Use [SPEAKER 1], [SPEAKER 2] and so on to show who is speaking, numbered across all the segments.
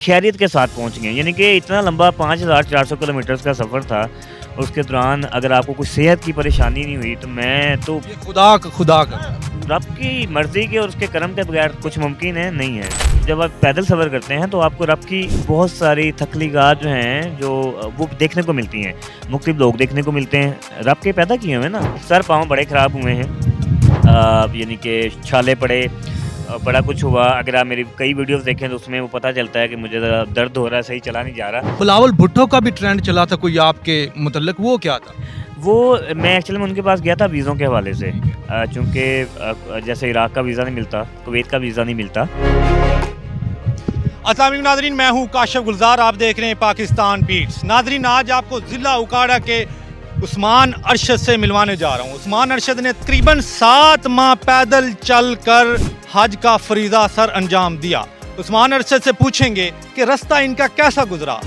[SPEAKER 1] खैरियत के साथ पहुँच गए। यानी कि इतना लंबा 5400 किलोमीटर का सफ़र था, उसके दौरान अगर आपको कुछ सेहत की परेशानी नहीं हुई तो मैं तो
[SPEAKER 2] ये खुदा का
[SPEAKER 1] रब की मर्ज़ी के और उसके करम के बगैर कुछ मुमकिन है नहीं है। जब आप पैदल सफ़र करते हैं तो आपको रब की बहुत सारी तख्लीक़ात जो हैं जो वो देखने को मिलती हैं, मुख्तलिफ़ लोग देखने को मिलते हैं, रब के पैदा किए हुए हैं ना। सर पाँव बड़े ख़राब हुए हैं, यानी कि छाले पड़े, बड़ा कुछ हुआ। अगर आप मेरी कई वीडियोस देखें तो उसमें वो पता चलता है कि मुझे ज़रा दर्द हो रहा है, सही चला नहीं जा रहा।
[SPEAKER 2] बिलावल भुट्टो का भी ट्रेंड चला था कोई आपके मुतल्लिक, वो क्या था?
[SPEAKER 1] वो मैं एक्चुअली में उनके पास गया था वीज़ों के हवाले से, चूँकि जैसे इराक़ का वीज़ा नहीं मिलता, कुवैत का वीज़ा नहीं मिलता।
[SPEAKER 3] अस्सलाम वालेकुम नाज़रीन, मैं हूँ काशिफ गुलजार, आप देख रहे हैं पाकिस्तान बीट्स। नाज़रीन, आज आपको ज़िला उकाड़ा के उस्मान अरशद से मिलवाने जा रहा हूँ। उस्मान अरशद ने तकरीबन 7 माह पैदल चल कर हज का फरीज़ा सर अंजाम दिया। उस्मान अरशद से पूछेंगे कि रास्ता इनका कैसा गुजरा,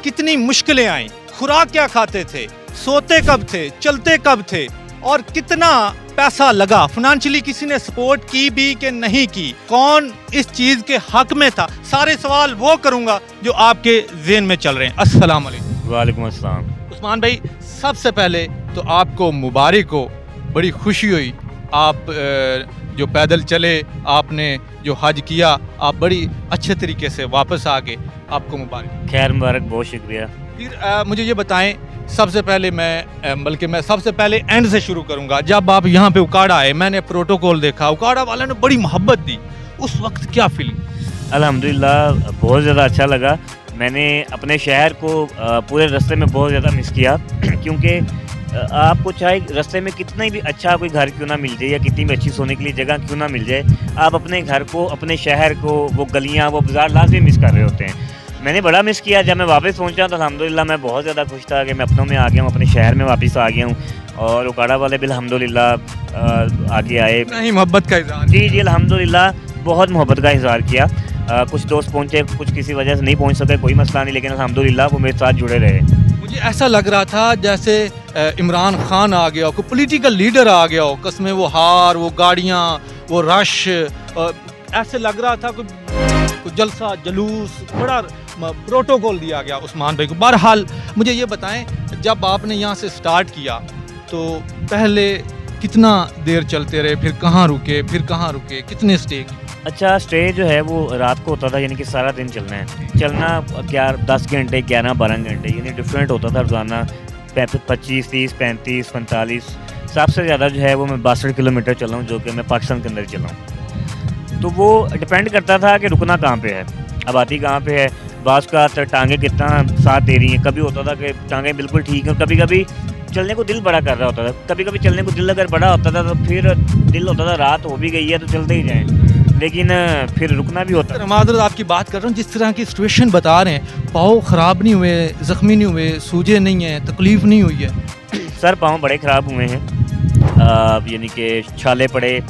[SPEAKER 3] कितनी मुश्किलें आई, खुराक क्या खाते थे, सोते कब थे, चलते कब थे और कितना पैसा लगा, फाइनेंशियली किसी ने सपोर्ट की भी कि नहीं की, कौन इस चीज़ के हक में था। सारे सवाल वो करूँगा जो आपके ज़हन में चल रहे हैं। अस्सलाम वालेकुम।
[SPEAKER 1] वालेकुम अस्सलाम।
[SPEAKER 2] उस्मान भाई, सबसे पहले तो आपको मुबारक हो, बड़ी खुशी हुई। आप जो पैदल चले, आपने जो हज किया, आप बड़ी अच्छे तरीके से वापस आ गए, आपको मुबारक।
[SPEAKER 1] खैर मुबारक, बहुत शुक्रिया।
[SPEAKER 2] फिर मुझे ये बताएं, सबसे पहले मैं सबसे पहले एंड से शुरू करूंगा। जब आप यहाँ पे उकाड़ा आए, मैंने प्रोटोकॉल देखा, उकाड़ा वाले ने बड़ी मोहब्बत दी, उस वक्त क्या फीलिंग?
[SPEAKER 1] अल्हम्दुलिल्लाह बहुत ज़्यादा अच्छा लगा। मैंने अपने शहर को पूरे रास्ते में बहुत ज़्यादा मिस किया क्योंकि आपको चाहे रास्ते में कितना भी अच्छा कोई घर क्यों ना मिल जाए या कितनी भी अच्छी सोने के लिए जगह क्यों ना मिल जाए, आप अपने घर को, अपने शहर को, वो गलियाँ, वो बाज़ार लाज़मी मिस कर रहे होते हैं। मैंने बड़ा मिस किया। जब मैं वापस पहुंचा तो अल्हम्दुलिल्लाह मैं बहुत ज़्यादा खुश था कि मैं अपनों में आ गया हूँ, अपने शहर में वापस आ गया हूँ। और उकाड़ा वाले भी अल्हम्दुलिल्लाह आगे आए।
[SPEAKER 2] नहीं, मोहब्बत का इज़हार।
[SPEAKER 1] जी अल्हम्दुलिल्लाह बहुत मोहब्बत का इज़हार किया। कुछ दोस्त पहुँचे, कुछ किसी वजह से नहीं पहुँच सके, कोई मसला नहीं, लेकिन अल्हम्दुलिल्लाह वो मेरे साथ जुड़े रहे।
[SPEAKER 2] मुझे ऐसा लग रहा था जैसे इमरान खान आ गया हो, कोई पॉलिटिकल लीडर आ गया हो, कसमें वो हार, वो गाड़ियाँ, वो रश, ऐसे लग रहा था कोई जलसा जुलूस, बड़ा प्रोटोकॉल दिया गया उस्मान भाई को। बहरहाल मुझे ये बताएं, जब आपने यहाँ से स्टार्ट किया तो पहले कितना देर चलते रहे, फिर कहाँ रुके, कितने स्टे की?
[SPEAKER 1] अच्छा, स्टे जो है वो रात को होता था, यानी कि सारा दिन चलना है। चलना क्या 10 घंटे, 11-12 घंटे, यानी डिफरेंट होता था रोज़ाना। 25, 30, 35, 45, सबसे ज़्यादा जो है वो मैं 62 किलोमीटर चला हूँ, जो कि मैं पाकिस्तान के अंदर चला हूँ। तो वो डिपेंड करता था कि रुकना कहाँ पे है, आबादी कहाँ पे है, बाज़ का टांगें कितना साथ दे रही हैं। कभी होता था कि टांगें बिल्कुल ठीक हैं, कभी कभी चलने को दिल बड़ा कर रहा होता था। कभी कभी चलने को दिल अगर बड़ा होता था तो फिर दिल होता था रात हो भी गई है तो चलते ही जाएँ, लेकिन फिर रुकना भी होता है।
[SPEAKER 2] माजरत आपकी बात कर रहा हूँ, जिस तरह की सिचुएशन बता रहे हैं, पाँव ख़राब नहीं हुए, ज़ख्मी नहीं हुए, सूजे नहीं हैं, तकलीफ़ नहीं हुई है?
[SPEAKER 1] सर पाँव बड़े ख़राब हुए हैं, यानी कि छाले पड़े,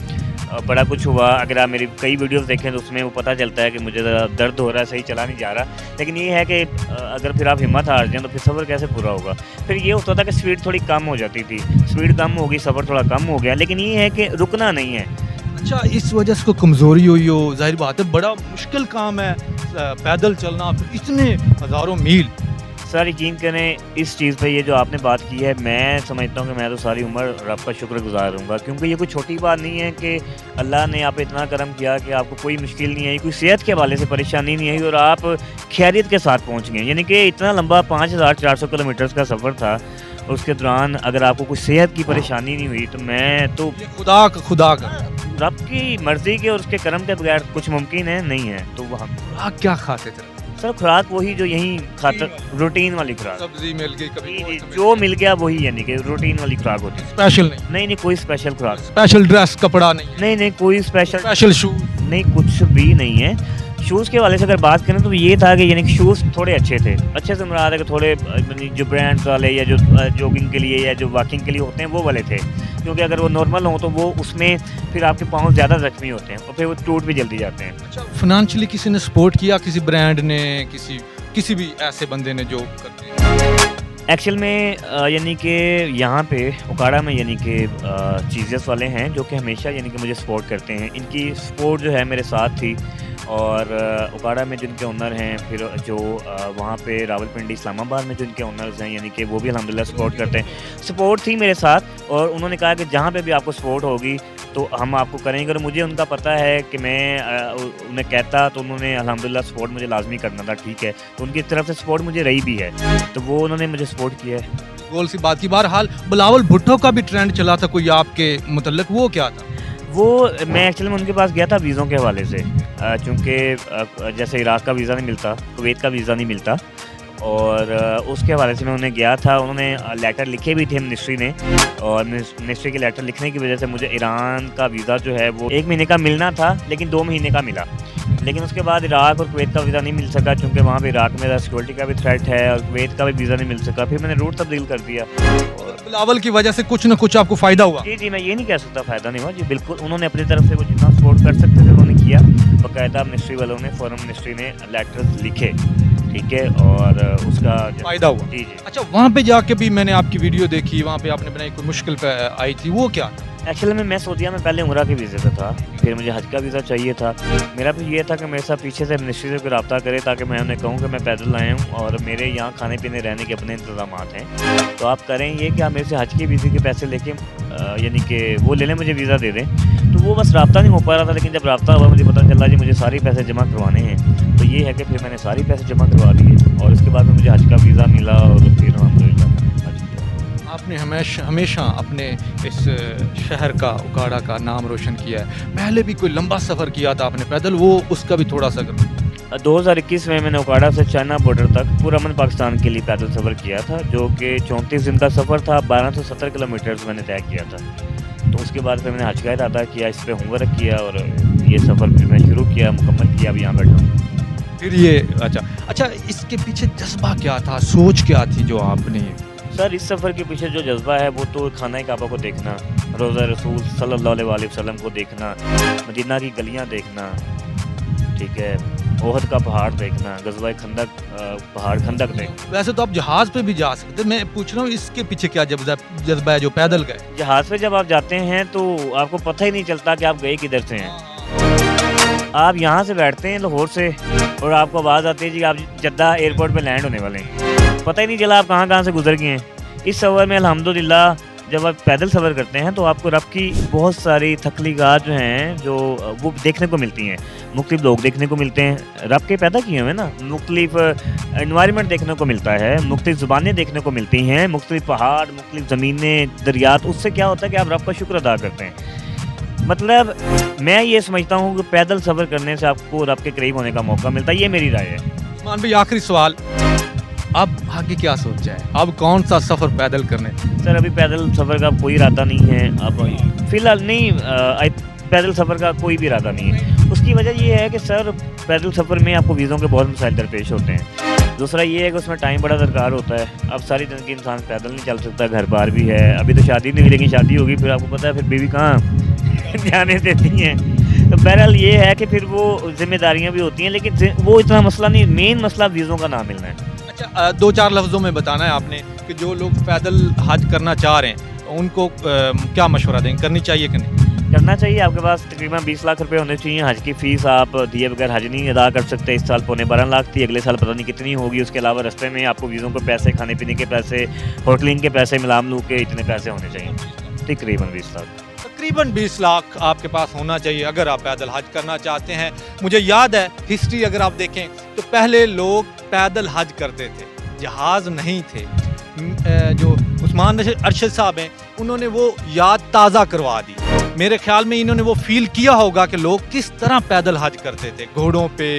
[SPEAKER 1] बड़ा कुछ हुआ। अगर आप मेरी कई वीडियोस देखें तो उसमें वो पता चलता है कि मुझे ज़रा दर्द हो रहा है, सही चला नहीं जा रहा। लेकिन ये है कि अगर फिर आप हिम्मत हार जाएँ तो फिर सफ़र कैसे पूरा होगा। फिर ये होता था कि स्पीड थोड़ी कम हो जाती थी, स्पीड कम हो गई, सफ़र थोड़ा कम हो गया, लेकिन ये है कि रुकना नहीं है।
[SPEAKER 2] अच्छा, इस वजह से कोई कमज़ोरी हुई हो? ज़ाहिर बात है, बड़ा मुश्किल काम है पैदल चलना, फिर इतने हज़ारों मील।
[SPEAKER 1] सर यकीन करें, इस चीज़ पे ये जो आपने बात की है, मैं समझता हूँ कि मैं तो सारी उम्र रब का शुक्रगुज़ार रहूँगा, क्योंकि ये कोई छोटी बात नहीं है कि अल्लाह ने आप पे इतना करम किया कि आपको कोई मुश्किल नहीं आई, कोई सेहत के हवाले से परेशानी नहीं आई और आप खैरियत के साथ पहुँच गए। यानी कि इतना लंबा 5400 किलोमीटर का सफ़र था, उसके दौरान अगर आपको कुछ सेहत की परेशानी नहीं हुई तो मैं तो
[SPEAKER 2] ये खुदा का
[SPEAKER 1] रब की मर्ज़ी के और उसके करम के बगैर कुछ मुमकिन है नहीं है। तो वहाँ
[SPEAKER 2] खुराक क्या खाते थे?
[SPEAKER 1] सर खुराक वही जो यहीं खाता, रूटीन वाली खुराक,
[SPEAKER 2] सब्जी मिल गई, कभी
[SPEAKER 1] जो मिल गया वही, यानी कि रूटीन वाली खुराक होती है।
[SPEAKER 2] स्पेशल नहीं?
[SPEAKER 1] नहीं, कोई स्पेशल खुराक,
[SPEAKER 2] स्पेशल ड्रेस, कपड़ा नहीं?
[SPEAKER 1] नहीं कोई स्पेशल
[SPEAKER 2] शूज
[SPEAKER 1] नहीं, कुछ भी नहीं है। शूज़ के वाले से अगर बात करें तो ये था कि यानी कि शूज़ थोड़े अच्छे थे, अच्छे से मुराद है कि थोड़े जो ब्रांड्स वाले या जो जॉगिंग के लिए या जो वॉकिंग के लिए होते हैं वो वाले थे, क्योंकि अगर वो नॉर्मल हों तो वो उसमें फिर आपके पाँव ज़्यादा ज़ख्मी होते हैं और फिर वो टूट भी जल्दी जाते हैं।
[SPEAKER 2] अच्छा, फाइनेंशियली किसी ने सपोर्ट किया, किसी ब्रांड ने, किसी भी ऐसे बंदे ने जो करते हैं?
[SPEAKER 1] एक्चुअल में यानी कि यहाँ पे उकाड़ा में यानी कि चीज़ेस वाले हैं जो कि हमेशा यानी कि मुझे सपोर्ट करते हैं। इनकी सपोर्ट जो है मेरे साथ थी और उकाड़ा में जिनके ओनर हैं, फिर जो वहाँ पे रावलपिंडी इस्लामाबाद में जिनके ओनर्स हैं, यानी कि वो भी अल्हम्दुलिल्लाह सपोर्ट करते हैं। सपोर्ट थी मेरे साथ और उन्होंने कहा कि जहाँ पे भी आपको सपोर्ट होगी तो हम आपको करेंगे। और मुझे उनका पता है कि मैं उन्हें कहता तो उन्होंने अल्हम्दुलिल्लाह सपोर्ट मुझे लाजमी करना था, ठीक है। तो उनकी तरफ से सपोर्ट मुझे रही भी है, तो वो उन्होंने मुझे सपोर्ट किया है।
[SPEAKER 2] गोल सी बात की। बहरहाल बिलावल भुट्टो का भी ट्रेंड चला था कोई आपके मुतल्लिक, वो क्या था?
[SPEAKER 1] वो मैं एक्चुअली में उनके पास गया था वीज़ों के हवाले से, चूँकि जैसे इराक़ का वीज़ा नहीं मिलता, कुवैत का वीज़ा नहीं मिलता, और उसके हवाले से मैं उन्हें गया था। उन्होंने लेटर लिखे भी थे मिनिस्ट्री ने, और मिनिस्ट्री के लेटर लिखने की वजह से मुझे ईरान का वीज़ा जो है वो 1 महीने का मिलना था, लेकिन 2 महीने का मिला। लेकिन उसके बाद इराक़ और कुवैत का वीज़ा नहीं मिल सका, क्योंकि वहाँ पे इराक़ में सिक्योरिटी का भी थ्रेट है और कुवैत का भी वीज़ा नहीं मिल सका। फिर मैंने रूट तब्दील कर दिया।
[SPEAKER 2] और बिलावल की वजह से कुछ ना कुछ आपको फ़ायदा हुआ?
[SPEAKER 1] जी, मैं ये नहीं कह सकता फ़ायदा नहीं हुआ जी, बिल्कुल उन्होंने अपनी तरफ से वो जितना सपोर्ट कर सकते थे उन्होंने किया। बाकायदा मिनिस्ट्री वालों ने, फॉरेन मिनिस्ट्री ने लेटर्स लिखे, ठीक है, और उसका
[SPEAKER 2] फ़ायदा हुआ।
[SPEAKER 1] जी।
[SPEAKER 2] अच्छा, वहाँ पे जाके भी मैंने आपकी वीडियो देखी, वहाँ पे आपने बनाई, कोई मुश्किल पे आई थी, वो क्या?
[SPEAKER 1] एक्चुअली में मैं सऊदीया में पहले उम्रा के वीज़े पे था, फिर मुझे हज का वीज़ा चाहिए था। मेरा भी ये था कि मेरे साथ पीछे से मिनिस्ट्री से कोई रब्ता करे, ताकि मैं उन्हें कहूँ कि मैं पैदल आया हूँ और मेरे यहाँ खाने पीने रहने के अपने इंतजाम हैं, तो आप करें ये कि आप मेरे से हज के वीज़े के पैसे लेके यानी कि वो ले लें, मुझे वीज़ा दे दें। तो वो बस रब्ता नहीं हो पा रहा था, लेकिन जब रब्ता हुआ मुझे पता चला जी मुझे सारे पैसे जमा करवाने हैं। तो ये है कि फिर मैंने सारे पैसे जमा करवा दिए और उसके बाद में मुझे हज का वीज़ा मिला और फिर अल्हम्दुलिल्लाह हज किया।
[SPEAKER 2] आपने हमेशा अपने इस शहर का, उकाड़ा का नाम रोशन किया है। पहले भी कोई लंबा सफ़र किया था आपने पैदल, वो उसका भी थोड़ा सा
[SPEAKER 1] 2021 में मैंने उकाड़ा से चाइना बॉर्डर तक पूरा अमन पाकिस्तान के लिए पैदल सफ़र किया था, जो कि 34 दिन का सफ़र था। 1270 किलोमीटर मैंने तय किया था। तो उसके बाद फिर मैंने हज का इरादा किया, इस पर होमवर्क किया और ये सफ़र फिर मैं शुरू किया, मुकम्मल किया, अभी यहाँ बैठा हूँ।
[SPEAKER 2] फिर ये अच्छा इसके पीछे जज्बा क्या था, सोच क्या थी जो आपने?
[SPEAKER 1] सर, इस सफ़र के पीछे जो जज्बा है वो तो खाना काबा को देखना, रोज़ा रसूल सल्लल्लाहु अलैहि वसल्लम को देखना, मदीना की गलियाँ देखना, ठीक है, ओहद का पहाड़ देखना, गज़वा खंदक पहाड़ खंदक देखना।
[SPEAKER 2] वैसे तो आप जहाज़ पे भी जा सकते, मैं पूछ रहा हूँ इसके पीछे क्या जज्बा है जो पैदल गए?
[SPEAKER 1] जहाज़ पे जब आप जाते हैं तो आपको पता ही नहीं चलता कि आप गए किधर से हैं। आप यहाँ से बैठते हैं लाहौर से और आपको आवाज़ आती है जी आप जद्दा एयरपोर्ट पे लैंड होने वाले हैं, पता ही नहीं चला आप कहाँ से गुजर गए हैं। इस सफ़र में अल्हम्दुलिल्लाह जब आप पैदल सफ़र करते हैं तो आपको रब की बहुत सारी तख्लीक़ात जो हैं जो वो देखने को मिलती हैं, मुख्तलिफ लोग देखने को मिलते हैं, रब के पैदा किए हुए ना, मुख्तलिफ एनवायरनमेंट देखने को मिलता है, मुख्तलिफ ज़ुबानें देखने को मिलती हैं, मुख्तलिफ पहाड़, मुख्तलिफ ज़मीनें, दरियात। उससे क्या होता है कि आप रब का शुक्र अदा करते हैं। मतलब मैं ये समझता हूँ कि पैदल सफ़र करने से आपको रब के करीब होने का मौका मिलता है, ये मेरी राय है।
[SPEAKER 2] मान भाई, आखिरी सवाल, अब आगे क्या सोचा है? अब कौन सा सफ़र पैदल करने?
[SPEAKER 1] सर, अभी पैदल सफ़र का कोई इरादा नहीं है, अब फ़िलहाल नहीं, पैदल सफ़र का कोई भी इरादा नहीं है। उसकी वजह ये है कि सर पैदल सफ़र में आपको वीज़ों के बहुत मसाइल दरपेश होते हैं। दूसरा ये है कि उसमें टाइम बड़ा दरकार होता है। अब सारी ज़िंदगी इंसान पैदल नहीं चल सकता, घर बार भी है, अभी तो शादी नहीं हुई, लेकिन शादी होगी फिर आपको पता है फिर बीवी कहाँ जाने देती हैं। तो बहरहाल ये है कि फिर वो जिम्मेदारियाँ भी होती हैं, लेकिन वो इतना मसला नहीं, मेन मसला वीज़ों का ना मिलना है।
[SPEAKER 2] अच्छा, 2-4 लफ्ज़ों में बताना है आपने कि जो लोग पैदल हज करना चाह रहे हैं उनको क्या मशवरा देंगे, करनी चाहिए कि नहीं?
[SPEAKER 1] करना चाहिए। आपके पास तकरीबन 20 लाख रुपए होने चाहिए। हज की फ़ीस आप दिए बगैर हज नहीं अदा कर सकते। इस साल 12.25 लाख थी, अगले साल पता नहीं कितनी होगी। उसके अलावा रास्ते में आपको वीज़ों के पैसे, खाने पीने के पैसे, होटलिंग के पैसे मिला मिलू के इतने पैसे होने चाहिए, तकरीबन 20 लाख।
[SPEAKER 3] तकरीबन 20 लाख आपके पास होना चाहिए अगर आप पैदल हज करना चाहते हैं। मुझे याद है हिस्ट्री अगर आप देखें तो पहले लोग पैदल हज करते थे, जहाज़ नहीं थे। जो उस्मान अरशद साहब हैं उन्होंने वो याद ताज़ा करवा दी। मेरे ख्याल में इन्होंने वो फील किया होगा कि लोग किस तरह पैदल हज करते थे, घोड़ों पे,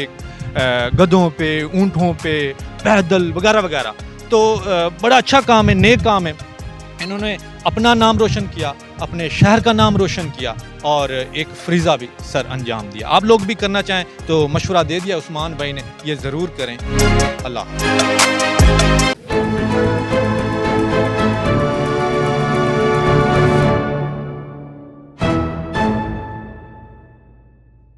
[SPEAKER 3] गधों पे, ऊँटों पे, पैदल वगैरह वगैरह। तो बड़ा अच्छा काम है, नेक काम है। इन्होंने अपना नाम रोशन किया, अपने शहर का नाम रोशन किया और एक फ्रीज़ा भी सर अंजाम दिया। आप लोग भी करना चाहें तो मशवरा दे दिया उस्मान भाई ने, ये ज़रूर करें। अल्लाह।